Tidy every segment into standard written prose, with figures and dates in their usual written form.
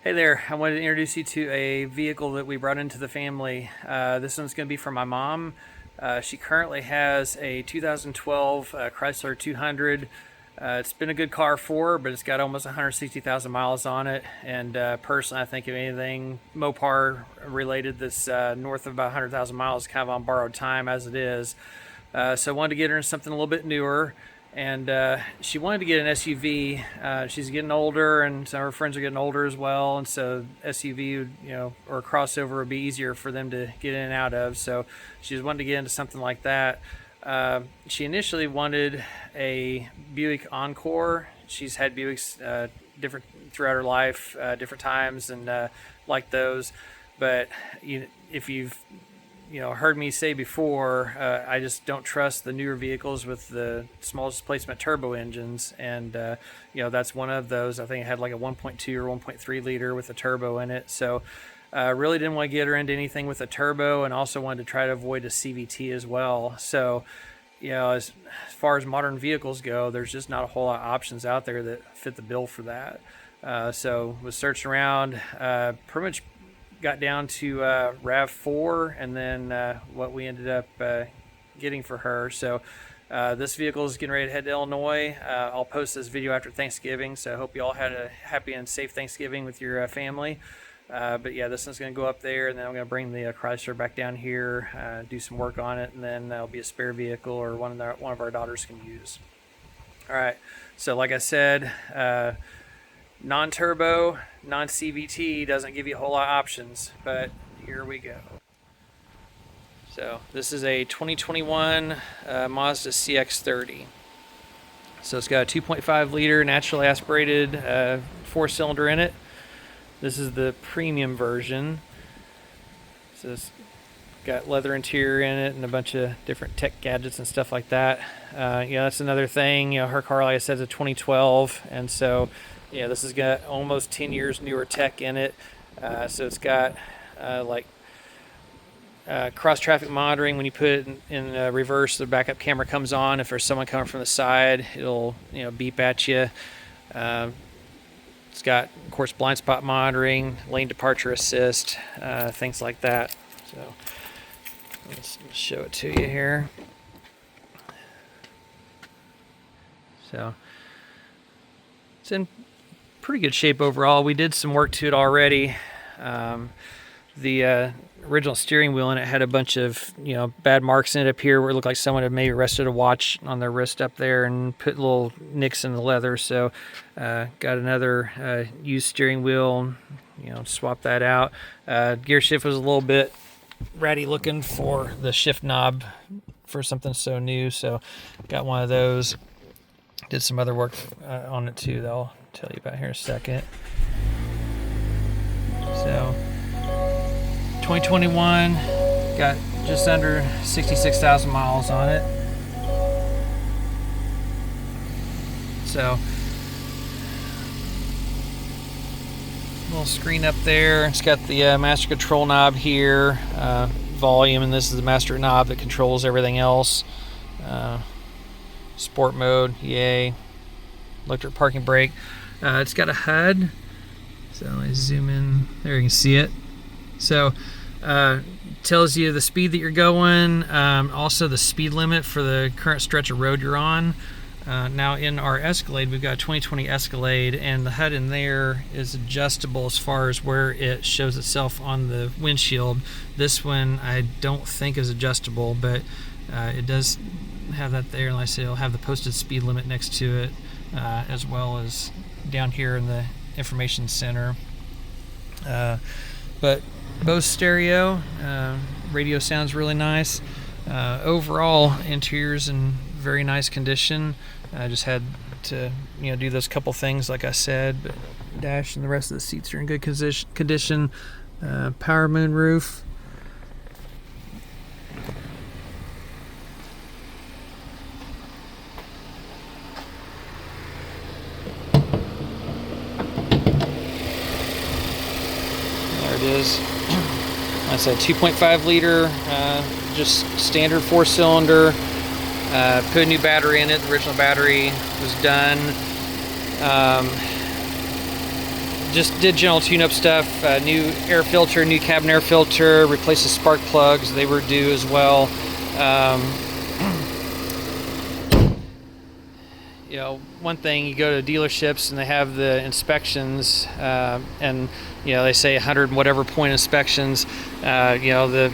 Hey there, I wanted to introduce you to a vehicle that we brought into the family. This one's going to be for my mom. She currently has a 2012 Chrysler 200. It's been a good car for her, but it's got almost 160,000 miles on it. And personally, I think if anything Mopar related that's north of about 100,000 miles is kind of on borrowed time as it is. So I wanted to get her in something a little bit newer. And she wanted to get an SUV. She's getting older, and some of her friends are getting older as well. And so SUV, or a crossover would be easier for them to get in and out of. So she just wanted to get into something like that. She initially wanted a Buick Encore. She's had Buicks different throughout her life, different times, and like those. But if you've heard me say before, I just don't trust the newer vehicles with the small displacement turbo engines, and that's one of those. I think it had like a 1.2 or 1.3 liter with a turbo in it, so really didn't want to get her into anything with a turbo, and also wanted to try to avoid a CVT as well. So as far as modern vehicles go, there's just not a whole lot of options out there that fit the bill for that. So was searching around, pretty much got down to RAV4, and then what we ended up getting for her. So this vehicle is getting ready to head to Illinois. I'll post this video after Thanksgiving, so I hope you all had a happy and safe Thanksgiving with your family. But yeah, this one's going to go up there, and then I'm going to bring the Chrysler back down here, do some work on it, and then that'll be a spare vehicle or one of our daughters can use. All right, so like I said, non-turbo, non-CVT doesn't give you a whole lot of options, but here we go. So this is a 2021 Mazda CX-30. So it's got a 2.5 liter naturally aspirated 4-cylinder in it. This is the premium version. So it's got leather interior in it and a bunch of different tech gadgets and stuff like that. That's another thing. Her car, like I said, is a 2012, and so this has got almost 10 years newer tech in it. So it's got cross traffic monitoring. When you put it in reverse, the backup camera comes on. If there's someone coming from the side, it'll beep at you. It's got, of course, blind spot monitoring, lane departure assist, things like that. So let's show it to you here. So it's in pretty good shape overall. We did some work to it already. The original steering wheel in it had a bunch of bad marks in it up here where it looked like someone had maybe rested a watch on their wrist up there and put little nicks in the leather. So got another used steering wheel, swap that out. Gear shift was a little bit ratty looking for the shift knob for something so new, so got one of those. Did some other work on it too that I'll tell you about here in a second. So 2021, got just under 66,000 miles on it. So little screen up there. It's got the master control knob here, volume, and this is the master knob that controls everything else. Sport mode, yay. Electric parking brake. It's got a HUD, so let me zoom in. There you can see it. So tells you the speed that you're going, also the speed limit for the current stretch of road you're on. Now in our Escalade, we've got a 2020 Escalade, and the HUD in there is adjustable as far as where it shows itself on the windshield. This one I don't think is adjustable, but it does have that there. Like I say, it'll have the posted speed limit next to it, as well as down here in the information center. But Bose stereo, radio sounds really nice. Overall, interior's in very nice condition. I just had to do those couple things like I said, but dash and the rest of the seats are in good condition. Power moonroof. There it is. That's a 2.5 liter, just standard 4-cylinder. Put a new battery in it. The original battery was done. just did general tune-up stuff. New air filter, new cabin air filter, replaced the spark plugs. They were due as well. You know, one thing, you go to dealerships and they have the inspections, and you know, they say 100 whatever point inspections. You know, the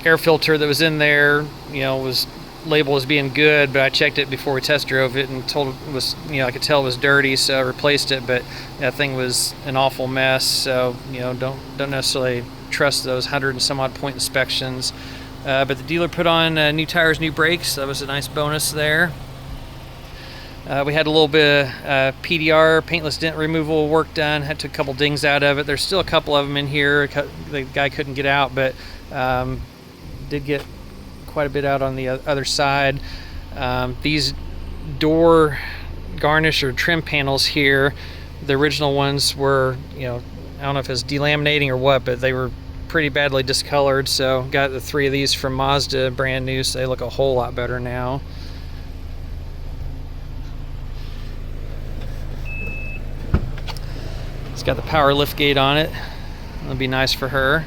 air filter that was in there, you know, was labeled as being good, but I checked it before we test drove it and told it was, you know, I could tell it was dirty, so I replaced it. But that thing was an awful mess. So, you know, don't necessarily trust those 100 and some odd point inspections. But the dealer put on new tires, new brakes. That was a nice bonus there. We had a little bit of PDR, paintless dent removal work done. Had took a couple dings out of it. There's still a couple of them in here. The guy couldn't get out, but did get quite a bit out on the other side. These door garnish or trim panels here, the original ones were, you know, I don't know if it's delaminating or what, but they were pretty badly discolored. So got the 3 of these from Mazda, brand new, so they look a whole lot better now. It's got the power lift gate on it. That'll be nice for her.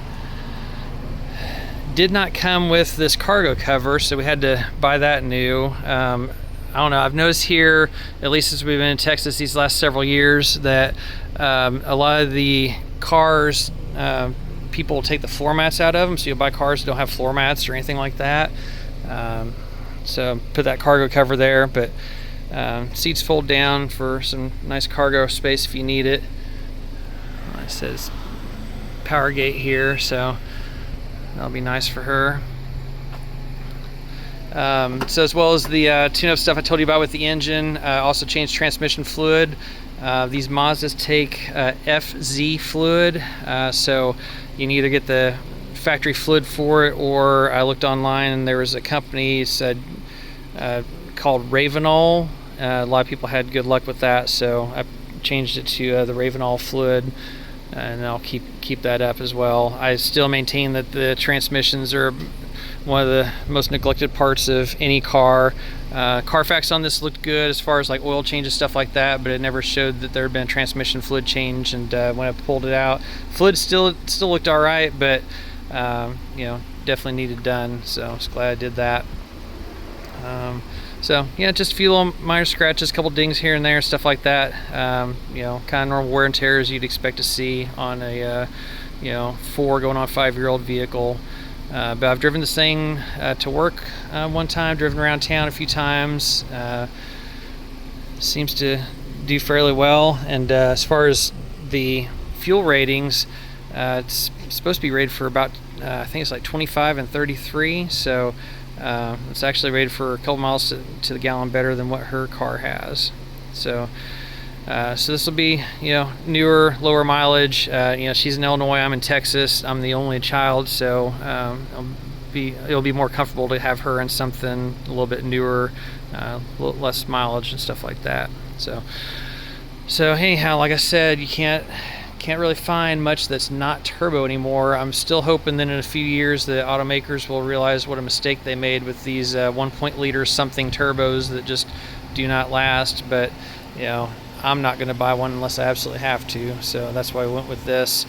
Did not come with this cargo cover, so we had to buy that new. I don't know, I've noticed here, at least since we've been in Texas these last several years, that a lot of the cars, people will take the floor mats out of them, so you'll buy cars that don't have floor mats or anything like that. So put that cargo cover there, but seats fold down for some nice cargo space if you need it. It says power gate here, so that'll be nice for her. So as well as the tune-up stuff I told you about with the engine, also changed transmission fluid. These Mazdas take FZ fluid, so you can either get the factory fluid for it, or I looked online and there was a company said called Ravenol. A lot of people had good luck with that, so I changed it to the Ravenol fluid, and I'll keep that up as well. I still maintain that the transmissions are one of the most neglected parts of any car. Carfax on this looked good as far as like oil changes, stuff like that, but it never showed that there had been a transmission fluid change. And when I pulled it out, fluid still looked all right, but you know, definitely needed done. So I was glad I did that. So yeah, just a few little minor scratches, a couple dings here and there, stuff like that. You know, kind of normal wear and tears you'd expect to see on a you know, 4 going on 5-year-old vehicle. But I've driven this thing to work one time, driven around town a few times. Seems to do fairly well. And as far as the fuel ratings, it's supposed to be rated for about I think it's like 25 and 33. So it's actually rated for a couple miles to the gallon better than what her car has. So so this will be, you know, newer, lower mileage. You know, she's in Illinois, I'm in Texas. I'm the only child, so it'll be more comfortable to have her in something a little bit newer, a little less mileage and stuff like that. So anyhow, like I said, you can't really find much that's not turbo anymore. I'm still hoping that in a few years the automakers will realize what a mistake they made with these 1.liter something turbos that just do not last. But you know, I'm not going to buy one unless I absolutely have to, so that's why I went with this.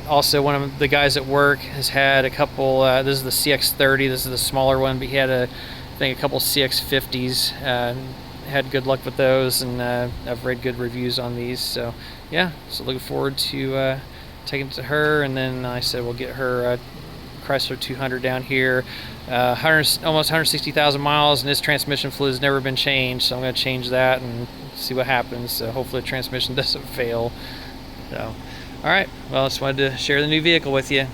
Also, one of the guys at work has had a couple, this is the CX-30, this is the smaller one, but he had I think a couple CX-50s, had good luck with those, and I've read good reviews on these. So yeah, so looking forward to taking it to her, and then I said we'll get her Chrysler 200 down here. Almost 160,000 miles, and this transmission fluid has never been changed, so I'm going to change that and see what happens. So hopefully the transmission doesn't fail. So, all right, well, I just wanted to share the new vehicle with you.